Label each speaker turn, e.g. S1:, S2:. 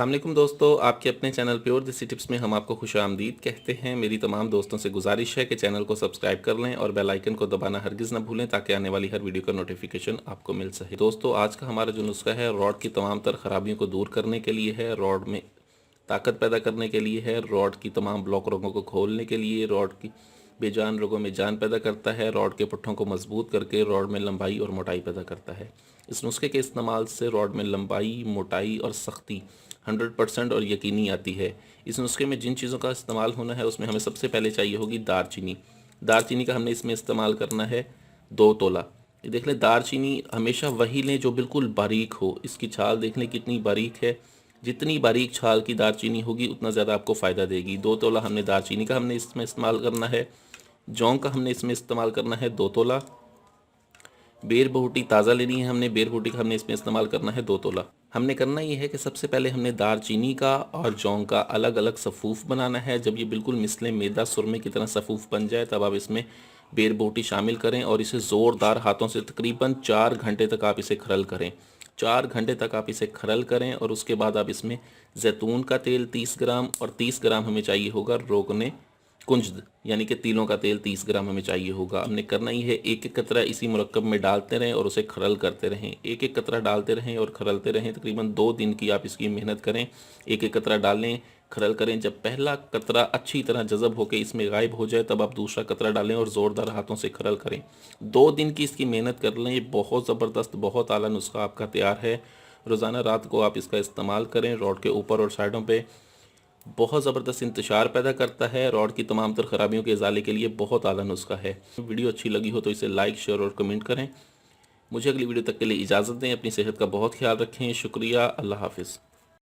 S1: अस्सलाम वालेकुम दोस्तों, आपके अपने चैनल प्योर देसी टिप्स में हम आपको खुशामदीद कहते हैं। मेरी तमाम दोस्तों से गुजारिश है कि चैनल को सब्सक्राइब कर लें और बेल आइकन को दबाना हरगिज़ ना भूलें ताकि आने वाली हर वीडियो का नोटिफिकेशन आपको मिल सके। दोस्तों, आज का हमारा जो नुस्खा है रॉड की तमाम तर खराबियों को दूर करने के लिए है, रॉड में ताकत पैदा करने के लिए है, रॉड की तमाम ब्लॉक रोगों को खोलने के लिए, रॉड की बेजान रोगों में जान पैदा करता है, रॉड के पुट्ठों को मजबूत करके रॉड में लंबाई और मोटाई पैदा करता है। इस नुस्खे के इस्तेमाल से रॉड में लंबाई, मोटाई और सख्ती 100% और यकीनी आती है। इस नुस्खे में जिन चीज़ों का इस्तेमाल होना है उसमें हमें सबसे पहले चाहिए होगी दारचीनी। दारचीनी का हमने इसमें इस्तेमाल करना है 2 तोला। ये देख लें, दारचीनी हमेशा वही लें जो बिल्कुल बारीक हो। इसकी छाल देख लें कितनी बारीक है। जितनी बारीक छाल की दारचीनी होगी उतना ज़्यादा आपको फ़ायदा देगी। 2 तोला हमने दारचीनी का हमने इसमें इस्तेमाल करना है। जौं का हमने इसमें इस्तेमाल करना है 2 तोला। बेर बहूटी ताज़ा लेनी है हमने, बेर बहूटी का हमने इसमें इस्तेमाल करना है 2 तोला। हमने करना ये है कि सबसे पहले हमने दारचीनी का और जौं का अलग अलग सफ़ूफ बनाना है। जब ये बिल्कुल मिसले मैदा सुरमे की तरह सफ़ूफ बन जाए तब आप इसमें बेर बहूटी शामिल करें और इसे ज़ोरदार हाथों से तकरीबन 4 घंटे तक आप इसे खरल करें। 4 घंटे तक आप इसे खरल करें और उसके बाद आप इसमें जैतून का तेल 30 ग्राम और 30 ग्राम हमें चाहिए होगा रोगने कुंजद यानी कि तिलों का तेल 30 ग्राम हमें चाहिए होगा। हमने करना ही है एक एक कतरा इसी मुरक्कब में डालते रहें और उसे खरल करते रहें। एक एक कतरा डालते रहें और खरलते रहें। तकरीबन 2 दिन की आप इसकी मेहनत करें। एक एक कतरा डालें, खरल करें। जब पहला कतरा अच्छी तरह जज़ब होकर इसमें गायब हो जाए तब आप दूसरा कतरा डालें और ज़ोरदार हाथों से खरल करें। 2 दिन की इसकी मेहनत कर लें। ये बहुत ज़बरदस्त, बहुत आला नुस्खा आपका तैयार है। रोज़ाना रात को आप इसका इस्तेमाल करें। रॉड के ऊपर और साइडों पे बहुत ज़बरदस्त इंतशार पैदा करता है। रॉड की तमाम तर खराबियों के इजाले के लिए बहुत आला नुस्खा है। वीडियो अच्छी लगी हो तो इसे लाइक, शेयर और कमेंट करें। मुझे अगली वीडियो तक के लिए इजाज़त दें। अपनी सेहत का बहुत ख्याल रखें। शुक्रिया। अल्लाह हाफिज़।